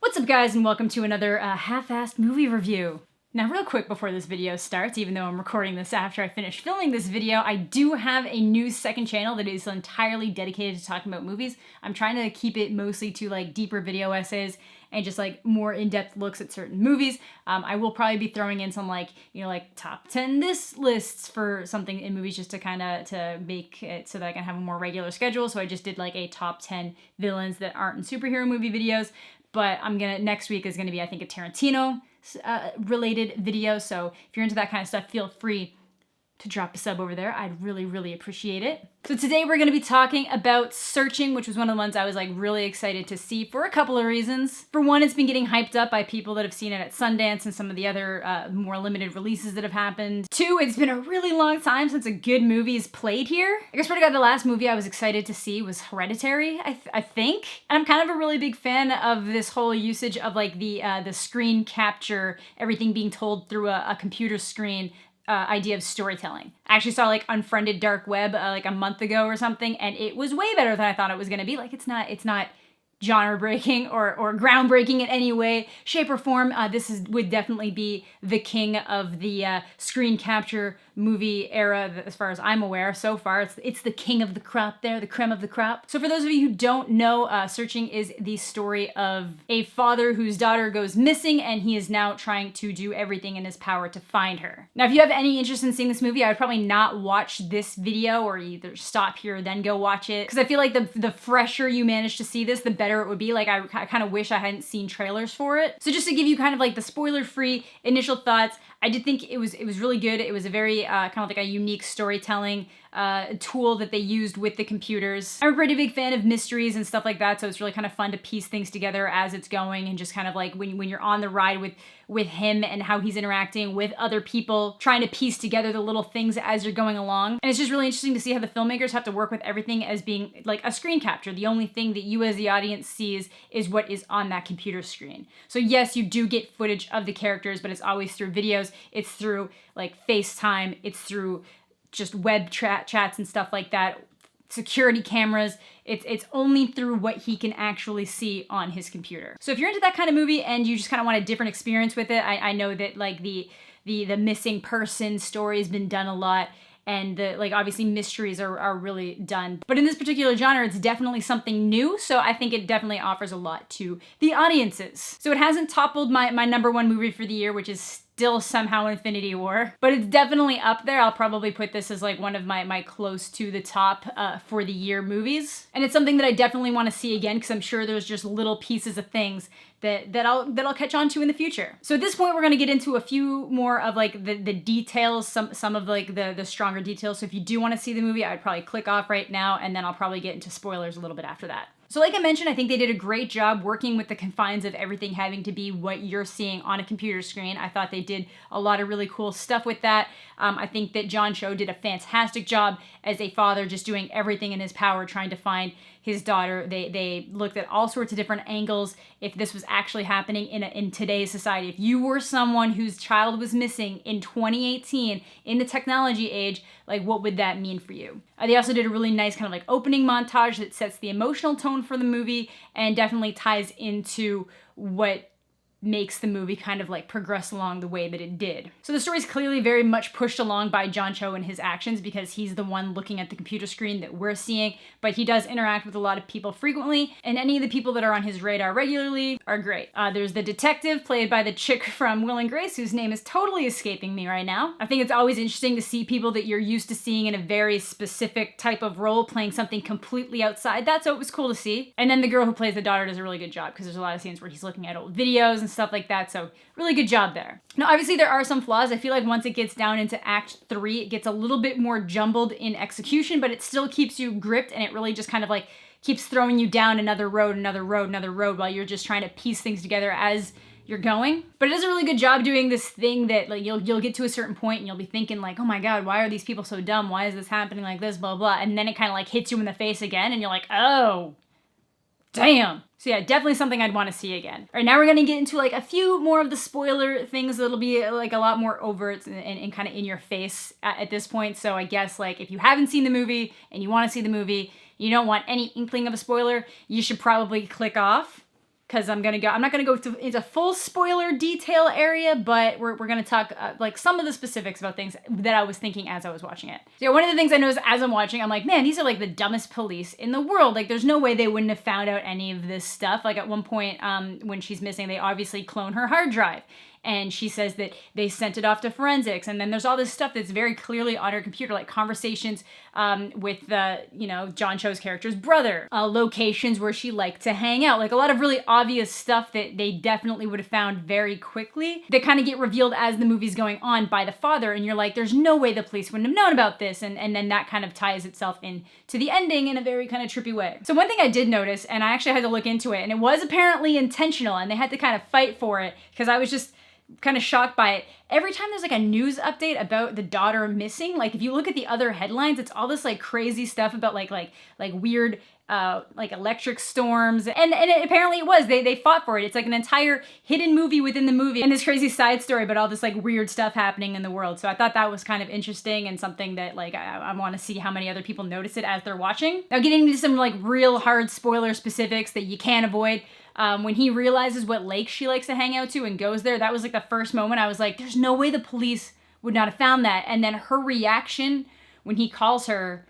What's up guys and welcome to another half-assed movie review. Now real quick before this video starts, even though I'm recording this after I finished filming this video, I do have a new second channel that is entirely dedicated to talking about movies. I'm trying to keep it mostly to like deeper video essays and just like more in-depth looks at certain movies. I will probably be throwing in some like, like top 10 this lists for something in movies just to kind of to make it so that I can have a more regular schedule. So I just did like a top 10 villains that aren't in superhero movie videos. But next week is gonna be, I think, a Tarantino related video. So if you're into that kind of stuff, feel free to drop a sub over there. I'd really appreciate it. So today we're gonna be talking about Searching, which was one of the ones I was like really excited to see for a couple of reasons. For one, it's been getting hyped up by people that have seen it at Sundance and some of the other more limited releases that have happened. Two, it's been a really long time since a good movie's played here. I guess the last movie I was excited to see was Hereditary, I think. And I'm kind of a really big fan of this whole usage of like the screen capture, everything being told through a computer screen idea of storytelling. I actually saw like Unfriended Dark Web like a month ago or something, and it was way better than I thought it was gonna be. Like it's not genre breaking or groundbreaking in any way, shape, or form. This would definitely be the king of the screen capture movie era, as far as I'm aware. So far, it's the king of the crop there, the creme of the crop. So for those of you who don't know, Searching is the story of a father whose daughter goes missing, and he is now trying to do everything in his power to find her. Now, if you have any interest in seeing this movie, I would probably not watch this video, or either stop here, then go watch it, because I feel like the fresher you manage to see this, the better it would be. Like, I kind of wish I hadn't seen trailers for it. So just to give you kind of like the spoiler-free initial thoughts, I did think it was really good. It was a very kind of like a unique storytelling tool that they used with the computers. I'm a pretty big fan of mysteries and stuff like that, so it's really kind of fun to piece things together as it's going, and just kind of like when you're on the ride with him and how he's interacting with other people, trying to piece together the little things as you're going along. And it's just really interesting to see how the filmmakers have to work with everything as being like a screen capture. The only thing that you as the audience sees is what is on that computer screen. So yes, you do get footage of the characters, but it's always through videos. It's through like FaceTime. It's through just web chats and stuff like that, security cameras. It's only through what he can actually see on his computer. So if you're into that kind of movie and you just kind of want a different experience with it, I know that like the missing person story has been done a lot, and the like obviously mysteries are really done. But in this particular genre, it's definitely something new, so I think it definitely offers a lot to the audiences. So it hasn't toppled my number one movie for the year, which is still somehow Infinity War, but it's definitely up there. I'll probably put this as like one of my close to the top for the year movies. And it's something that I definitely want to see again, because I'm sure there's just little pieces of things that I'll catch on to in the future. So at this point, we're gonna get into a few more of like the details, some of like the stronger details. So if you do want to see the movie, I'd probably click off right now, and then I'll probably get into spoilers a little bit after that. So like I mentioned, I think they did a great job working with the confines of everything having to be what you're seeing on a computer screen. I thought they did a lot of really cool stuff with that. I think that John Cho did a fantastic job as a father, just doing everything in his power trying to find his daughter. They looked at all sorts of different angles if this was actually happening in today's society. If you were someone whose child was missing in 2018 in the technology age, like what would that mean for you? They also did a really nice kind of like opening montage that sets the emotional tone for the movie and definitely ties into what makes the movie kind of like progress along the way that it did. So the story's clearly very much pushed along by John Cho and his actions, because he's the one looking at the computer screen that we're seeing, but he does interact with a lot of people frequently, and any of the people that are on his radar regularly are great. There's the detective played by the chick from Will and Grace, whose name is totally escaping me right now. I think it's always interesting to see people that you're used to seeing in a very specific type of role playing something completely outside that, so it was cool to see. And then the girl who plays the daughter does a really good job, because there's a lot of scenes where he's looking at old videos and stuff like that, so really good job there. Now obviously there are some flaws. I feel like once it gets down into Act 3, it gets a little bit more jumbled in execution, but it still keeps you gripped, and it really just kind of like keeps throwing you down another road while you're just trying to piece things together as you're going. But it does a really good job doing this thing that like you'll get to a certain point and you'll be thinking like, oh my god, why are these people so dumb? Why is this happening like this, blah blah, and then it kind of like hits you in the face again, and you're like, oh damn. So yeah, definitely something I'd want to see again. All right, now we're gonna get into like a few more of the spoiler things that'll be like a lot more overt and kind of in your face at this point. So I guess like if you haven't seen the movie and you want to see the movie, you don't want any inkling of a spoiler, you should probably click off. because I'm not gonna go into full spoiler detail area, but we're gonna talk like some of the specifics about things that I was thinking as I was watching it. So one of the things I noticed as I'm watching, I'm like, man, these are like the dumbest police in the world. Like there's no way they wouldn't have found out any of this stuff. Like at one point when she's missing, they obviously clone her hard drive. And she says that they sent it off to forensics. And then there's all this stuff that's very clearly on her computer, like conversations with, John Cho's character's brother, locations where she liked to hang out, like a lot of really obvious stuff that they definitely would have found very quickly that kind of get revealed as the movie's going on by the father. And you're like, there's no way the police wouldn't have known about this. And then that kind of ties itself into the ending in a very kind of trippy way. So one thing I did notice, and I actually had to look into it, and it was apparently intentional, and they had to kind of fight for it because I was just kind of shocked by it. Every time there's like a news update about the daughter missing, like if you look at the other headlines, it's all this like crazy stuff about like weird like electric storms, and apparently it was. They fought for it. It's like an entire hidden movie within the movie, and this crazy side story about all this like weird stuff happening in the world. So I thought that was kind of interesting and something that like I want to see how many other people notice it as they're watching. Now getting into some like real hard spoiler specifics that you can't avoid. When he realizes what lake she likes to hang out to and goes there, that was like the first moment I was like, there's no way the police would not have found that. And then her reaction when he calls her,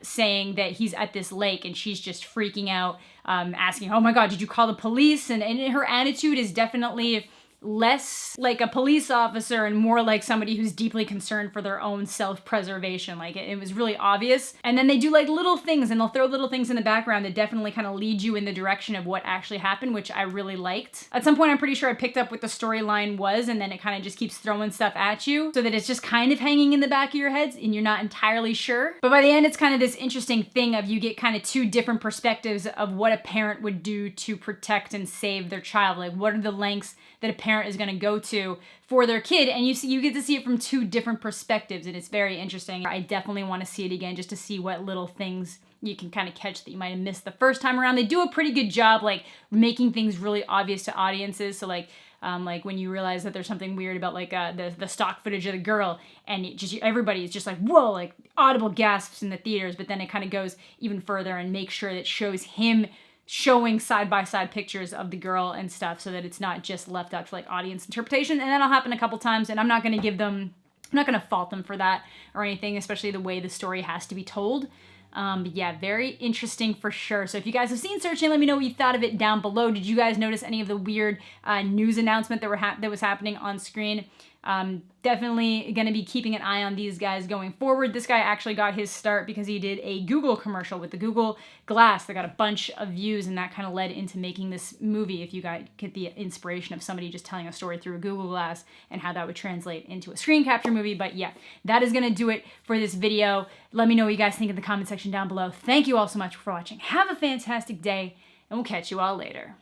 saying that he's at this lake, and she's just freaking out, asking, oh my God, did you call the police? And her attitude is definitely less like a police officer and more like somebody who's deeply concerned for their own self-preservation. Like it was really obvious. And then they do like little things, and they'll throw little things in the background that definitely kind of lead you in the direction of what actually happened, which I really liked. At some point, I'm pretty sure I picked up what the storyline was, and then it kind of just keeps throwing stuff at you so that it's just kind of hanging in the back of your heads and you're not entirely sure. But by the end, it's kind of this interesting thing of you get kind of two different perspectives of what a parent would do to protect and save their child. Like what are the lengths that a parent is going to go to for their kid, and you get to see it from two different perspectives, and it's very interesting. I definitely want to see it again just to see what little things you can kind of catch that you might have missed the first time around. They do a pretty good job like making things really obvious to audiences. So like when you realize that there's something weird about like the stock footage of the girl, and everybody is just like, whoa, like audible gasps in the theaters, but then it kind of goes even further and makes sure that it shows him showing side-by-side pictures of the girl and stuff so that it's not just left up to like audience interpretation. And that'll happen a couple times, and I'm not going to fault them for that or anything, especially the way the story has to be told. But yeah, very interesting for sure. So if you guys have seen Searching, let me know what you thought of it down below. Did you guys notice any of the weird news announcement that was happening on screen? Definitely going to be keeping an eye on these guys going forward. This guy actually got his start because he did a Google commercial with the Google Glass that got a bunch of views, and that kind of led into making this movie. If you guys get the inspiration of somebody just telling a story through a Google Glass and how that would translate into a screen capture movie. But yeah, that is going to do it for this video. Let me know what you guys think in the comment section down below. Thank you all so much for watching. Have a fantastic day, and we'll catch you all later.